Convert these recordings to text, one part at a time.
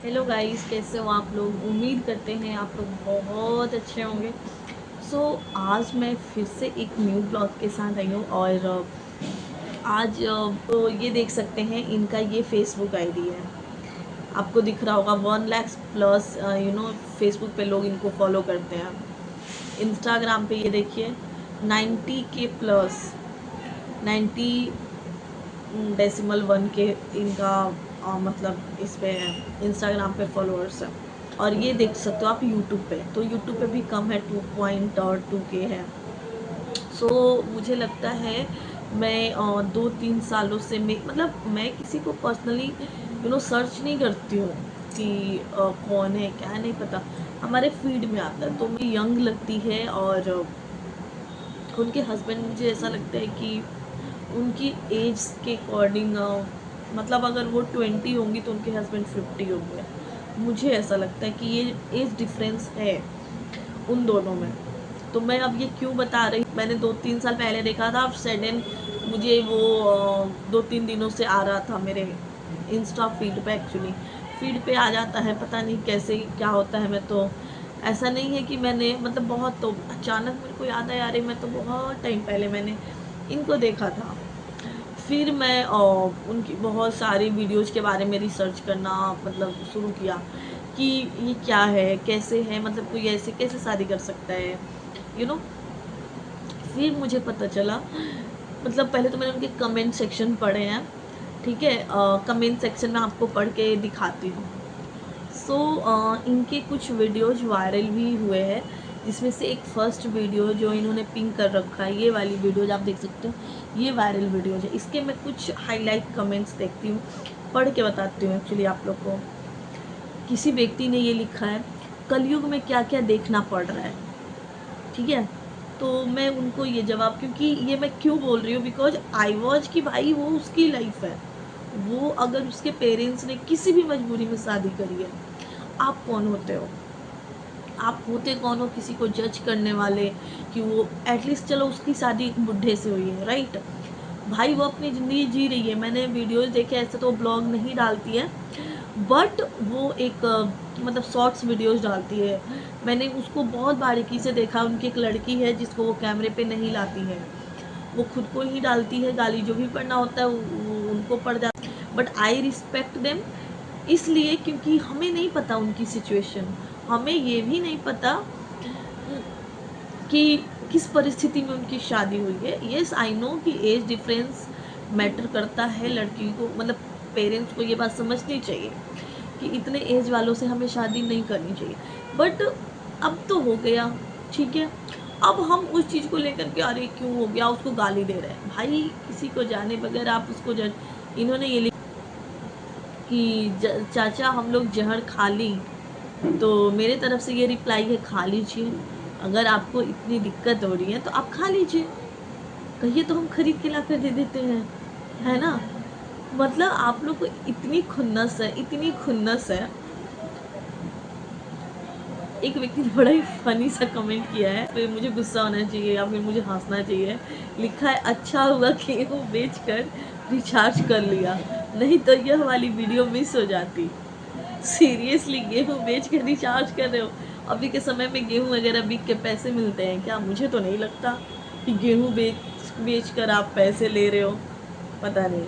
Hello guys, कैसे हो आप लोग। उम्मीद करते हैं आप लोग बहुत अच्छे होंगे। आज मैं फिर से एक न्यू ब्लॉग के साथ आई हूँ और आज तो ये देख सकते हैं, इनका ये फेसबुक आईडी है। आपको दिख रहा होगा 1 लाख प्लस फेसबुक पे लोग इनको फॉलो करते हैं। इंस्टाग्राम पे ये देखिए 90K प्लस 90.1 के इनका मतलब इस पे इंस्टाग्राम पे फॉलोअर्स है। और ये देख सकते हो आप यूट्यूब पे, तो यूट्यूब पे भी कम है, 2.2K है। मुझे लगता है मैं 2-3 सालों से मैं किसी को पर्सनली सर्च नहीं करती हूँ कि कौन है क्या है, नहीं पता। हमारे फीड में आता है तो मुझे यंग लगती है और उनके हस्बैंड मुझे ऐसा लगता है कि उनकी एज के अकॉर्डिंग मतलब अगर वो 20 होंगी तो उनके हस्बैंड 50 होंगे। मुझे ऐसा लगता है कि ये एज डिफरेंस है उन दोनों में। तो मैं अब ये क्यों बता रही, मैंने 2-3 साल पहले देखा था, अब सडन मुझे वो 2-3 दिनों से आ रहा था मेरे इंस्टा फीड पे। एक्चुअली फीड पे आ जाता है, पता नहीं कैसे क्या होता है। मैं तो ऐसा नहीं है कि मैंने मतलब बहुत, तो अचानक मेरे को याद आया, अरे मैं तो बहुत टाइम पहले मैंने इनको देखा था। फिर मैं उनकी बहुत सारी वीडियोज़ के बारे में रिसर्च करना मतलब शुरू किया कि ये क्या है, कैसे है, मतलब कोई ऐसे कैसे शादी कर सकता है यू नो फिर मुझे पता चला, मतलब पहले तो मैंने उनके कमेंट सेक्शन पढ़े हैं। ठीक है, कमेंट सेक्शन में आपको पढ़ के दिखाती हूँ। इनके कुछ वीडियोज वायरल भी हुए हैं, जिसमें से एक फर्स्ट वीडियो जो इन्होंने पिन कर रखा है, ये वाली वीडियोज आप देख सकते हो, ये वायरल वीडियोज है। इसके मैं कुछ हाईलाइट कमेंट्स देखती हूँ, पढ़ के बताती हूँ एक्चुअली आप लोग को। किसी व्यक्ति ने ये लिखा है, कलयुग में क्या क्या देखना पड़ रहा है। ठीक है, तो मैं उनको ये जवाब, क्योंकि ये मैं क्यों बोल रही हूँ, बिकॉज आई वॉज कि भाई वो उसकी लाइफ है। वो अगर उसके पेरेंट्स ने किसी भी मजबूरी में शादी करी है, आप कौन होते हो, आप होते कौन हो किसी को जज करने वाले। कि वो एटलीस्ट चलो उसकी शादी एक बुढ़े से हुई है, राइट। भाई वो अपनी ज़िंदगी जी रही है। मैंने वीडियोस देखे, ऐसे तो ब्लॉग नहीं डालती है, बट वो एक मतलब शॉर्ट्स वीडियोस डालती है। मैंने उसको बहुत बारीकी से देखा। उनकी एक लड़की है जिसको वो कैमरे पे नहीं लाती है, वो खुद को ही डालती है, गाली जो भी पढ़ना होता है वो उनको पड़ जाता है। बट आई रिस्पेक्ट देम, इसलिए क्योंकि हमें नहीं पता उनकी सिचुएशन। हमें ये भी नहीं पता कि किस परिस्थिति में उनकी शादी हुई है। येस आई नो कि एज डिफरेंस मैटर करता है। लड़की को मतलब पेरेंट्स को ये बात समझनी चाहिए कि इतने एज वालों से हमें शादी नहीं करनी चाहिए। बट अब तो हो गया, ठीक है। अब हम उस चीज़ को लेकर के, अरे क्यों हो गया, उसको गाली दे रहे हैं। भाई किसी को जाने बगैर आप उसको जज। इन्होंने ये लिखा कि चाचा हम लोग जहर खा ली, तो मेरे तरफ से ये रिप्लाई है, खा लीजिए। अगर आपको इतनी दिक्कत हो रही है तो आप खा लीजिए, कहिए तो हम खरीद के ला कर दे देते हैं, है ना। मतलब आप लोग को इतनी खुन्नस है, इतनी खुन्नस है। एक व्यक्ति ने बड़ा ही फनी सा कमेंट किया है, फिर मुझे गुस्सा होना चाहिए या फिर मुझे हंसना चाहिए। लिखा है, अच्छा हुआ कि वो बेच कर रिचार्ज कर लिया, नहीं तो यह वाली वीडियो मिस हो जाती। सीरियसली, गेहूँ बेच के रिचार्ज कर रहे हो। अभी के समय में गेहूँ वगैरह बिक के पैसे मिलते हैं क्या? मुझे तो नहीं लगता कि गेहूँ बेच कर आप पैसे ले रहे हो, पता नहीं।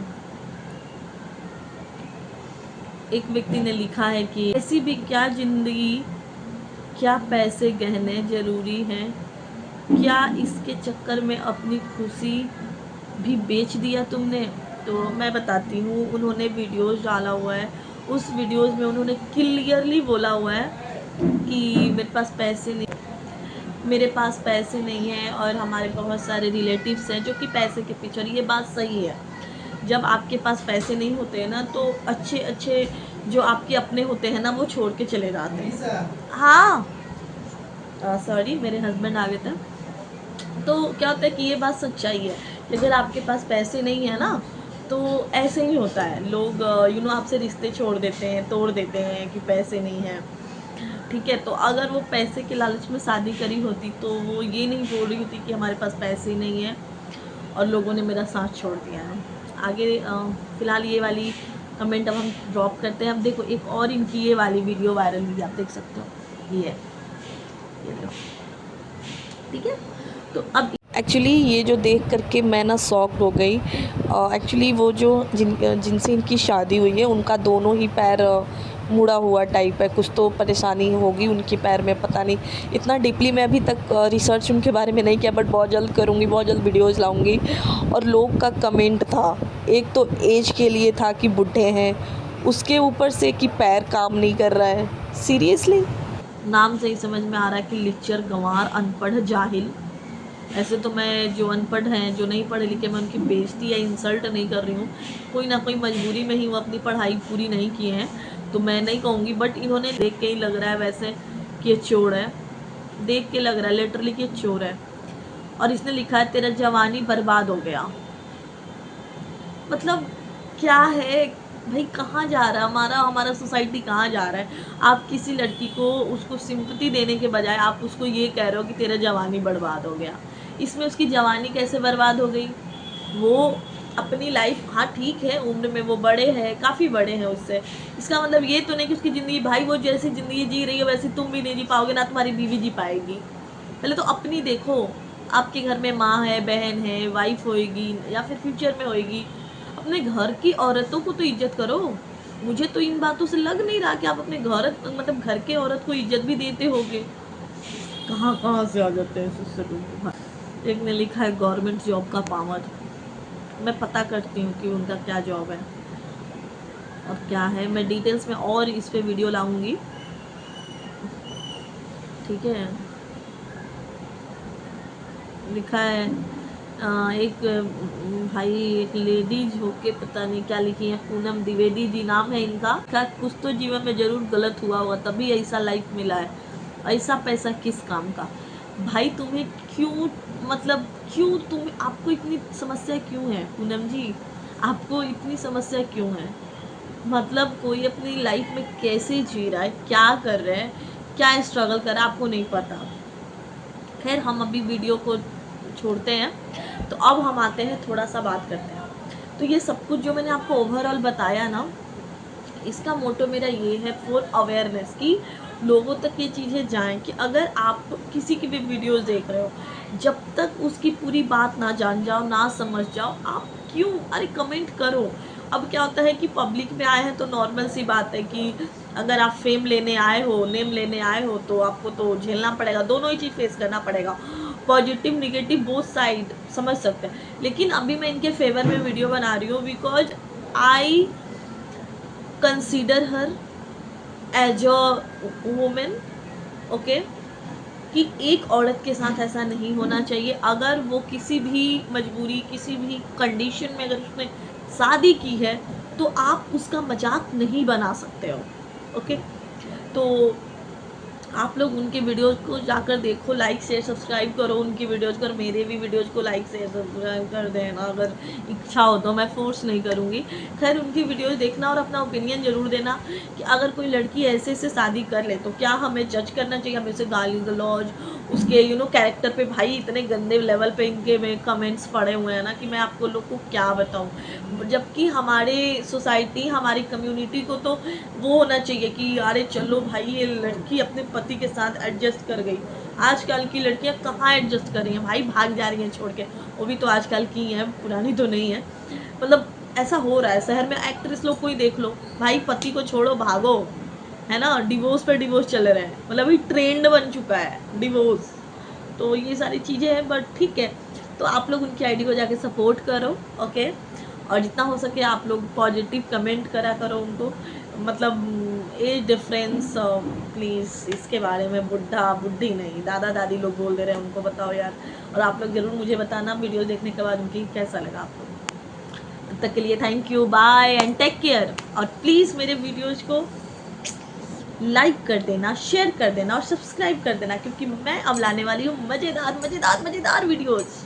एक व्यक्ति ने लिखा है कि ऐसी भी क्या जिंदगी, क्या पैसे गहने जरूरी हैं, क्या इसके चक्कर में अपनी खुशी भी बेच दिया तुमने। तो मैं बताती हूँ, उन्होंने वीडियोस डाला हुआ है। उस वीडियोस में उन्होंने क्लियरली बोला हुआ है कि मेरे पास पैसे नहीं हैं और हमारे बहुत सारे रिलेटिव्स हैं जो कि पैसे के पीछे। और ये बात सही है, जब आपके पास पैसे नहीं होते हैं ना, तो अच्छे अच्छे जो आपके अपने होते हैं ना, वो छोड़ के चले जाते हैं। हाँ, सॉरी, मेरे हस्बैंड आ गए थे। तो क्या होता है कि ये बात सच्चाई है कि अगर आपके पास पैसे नहीं है ना, तो ऐसे ही होता है। लोग आपसे रिश्ते छोड़ देते हैं, तोड़ देते हैं कि पैसे नहीं है। ठीक है, तो अगर वो पैसे के लालच में शादी करी होती तो वो ये नहीं बोल रही होती कि हमारे पास पैसे नहीं है और लोगों ने मेरा साथ छोड़ दिया है। आगे फ़िलहाल ये वाली कमेंट अब हम ड्रॉप करते हैं। अब देखो एक और इनकी ये वाली वीडियो वायरल हुई, आप देख सकते हो, ये लो, ठीक है। तो अब एक्चुअली ये जो देख करके मैं ना शॉक्ड हो गई। एक्चुअली वो जो जिनसे इनकी शादी हुई है उनका दोनों ही पैर मुड़ा हुआ टाइप है, कुछ तो परेशानी होगी उनके पैर में, पता नहीं। इतना डीपली मैं अभी तक रिसर्च उनके बारे में नहीं किया, बट बहुत जल्द करूँगी, बहुत जल्द वीडियोज़ लाऊँगी। और लोग का कमेंट था, एक तो एज के लिए था कि बूढ़े हैं, उसके ऊपर से कि पैर काम नहीं कर रहा है। सीरियसली नाम से ही समझ में आ रहा है कि लिच्चर, गंवार, अनपढ़, जाहिल। ऐसे तो मैं जो अनपढ़ हैं, जो नहीं पढ़े लिखे, मैं उनकी बेइज्जती या इंसल्ट नहीं कर रही हूँ। कोई ना कोई मजबूरी में ही वो अपनी पढ़ाई पूरी नहीं किए हैं, तो मैं नहीं कहूँगी। बट इन्होंने देख के ही लग रहा है वैसे कि ये चोर है, देख के लग रहा है लिटरली कि ये चोर है। और इसने लिखा है तेरा जवानी बर्बाद हो गया। मतलब क्या है भाई, कहाँ जा रहा है हमारा सोसाइटी, कहाँ जा रहा है? आप किसी लड़की को उसको सिंपैथी देने के बजाय आप उसको ये कह रहे हो कि तेरा जवानी बर्बाद हो गया। इसमें उसकी जवानी कैसे बर्बाद हो गई? वो अपनी लाइफ, हाँ ठीक है, उम्र में वो बड़े हैं, काफ़ी बड़े हैं उससे। इसका मतलब ये तो नहीं कि उसकी ज़िंदगी, भाई वो जैसी ज़िंदगी जी रही है वैसे तुम भी नहीं जी पाओगे, ना तुम्हारी बीवी जी पाएगी। पहले तो अपनी देखो। आपके घर में माँ है, बहन है, वाइफ होएगी या फिर फ्यूचर में होएगी, अपने घर की औरतों को तो इज्जत करो। मुझे तो इन बातों से लग नहीं रहा कि आप अपने घर, मतलब घर के औरत को इज्जत भी देते होगे। कहाँ कहाँ से आ जाते हैं इससे लोग। एक ने लिखा है गवर्नमेंट जॉब का पावर। मैं पता करती हूँ कि उनका क्या जॉब है और क्या है। मैं डिटेल्स में और इस पे वीडियो लाऊंगी, ठीक है। लिखा है एक भाई, एक लेडीज होके पता नहीं क्या लिखी है, पूनम द्विवेदी जी नाम है इनका। क्या कुछ तो जीवन में ज़रूर गलत हुआ होगा तभी ऐसा लाइफ मिला है। ऐसा पैसा किस काम का? भाई तुम्हें क्यों, मतलब क्यों, तुम, आपको इतनी समस्या क्यों है पूनम जी? आपको इतनी समस्या क्यों है? मतलब कोई अपनी लाइफ में कैसे जी रहा है, क्या कर रहा है, क्या स्ट्रगल कर रहा है, आपको नहीं पता। खैर हम अभी वीडियो को छोड़ते हैं, तो अब हम आते हैं, थोड़ा सा बात करते हैं। तो ये सब कुछ जो मैंने आपको ओवरऑल बताया ना, इसका मोटो मेरा ये है फॉर अवेयरनेस, कि लोगों तक ये चीज़ें जाएं कि अगर आप किसी की भी वीडियोस देख रहे हो, जब तक उसकी पूरी बात ना जान जाओ, ना समझ जाओ, आप क्यों, अरे कमेंट करो। अब क्या होता है कि पब्लिक में आए हैं तो नॉर्मल सी बात है कि अगर आप फेम लेने आए हो, नेम लेने आए हो, तो आपको तो झेलना पड़ेगा, दोनों ही चीज़ फेस करना पड़ेगा, पॉजिटिव निगेटिव बोथ साइड, समझ सकते हैं। लेकिन अभी मैं इनके फेवर में वीडियो बना रही हूँ because I consider her as a woman, okay, कि एक औरत के साथ ऐसा नहीं होना चाहिए। अगर वो किसी भी मजबूरी, किसी भी कंडीशन में अगर उसने शादी की है, तो आप उसका मजाक नहीं बना सकते हो, ओके। तो आप लोग उनके वीडियोज़ को जाकर देखो, लाइक शेयर सब्सक्राइब करो उनकी वीडियोज़ को, और मेरे भी वीडियोज़ को लाइक शेयर सब्सक्राइब कर देना अगर इच्छा हो तो, मैं फोर्स नहीं करूँगी। खैर उनकी वीडियोज़ देखना और अपना ओपिनियन ज़रूर देना कि अगर कोई लड़की ऐसे से शादी कर ले तो क्या हमें जज करना चाहिए, हमें से गाली गलौज उसके कैरेक्टर पे। भाई इतने गंदे लेवल पे इनके में कमेंट्स पड़े हुए हैं ना कि मैं आपको लोग को क्या बताऊँ। जबकि हमारे सोसाइटी, हमारी कम्युनिटी को तो वो होना चाहिए कि अरे चलो भाई ये लड़की अपने पति के साथ एडजस्ट कर गई। आजकल की लड़कियां कहाँ एडजस्ट कर रही हैं भाई, भाग जा रही हैं छोड़ के। वो भी तो आजकल की हैं, पुरानी तो नहीं है। मतलब ऐसा हो रहा है शहर में, एक्ट्रेस लोग को ही देख लो भाई, पति को छोड़ो भागो, है ना, डिवोर्स पे डिवोर्स चले रहे हैं, मतलब अभी ट्रेंड बन चुका है डिवोर्स। तो ये सारी चीज़ें हैं, बट ठीक है। तो आप लोग उनकी आईडी को जाके सपोर्ट करो, ओके। और जितना हो सके आप लोग पॉजिटिव कमेंट करा करो उनको, मतलब एज डिफरेंस प्लीज़ इसके बारे में, बुढ़ा बुढ़ी नहीं, दादा दादी लोग बोल दे रहे हैं, उनको बताओ यार। और आप लोग ज़रूर मुझे बताना वीडियो देखने के बाद उनकी कैसा लगा आप लोग। तब तक के लिए thank you, bye and take care. और प्लीज़ मेरे वीडियोज़ को लाइक कर देना, शेयर कर देना और सब्सक्राइब कर देना, क्योंकि मैं अब लाने वाली हूँ मज़ेदार मज़ेदार मज़ेदार वीडियोज़।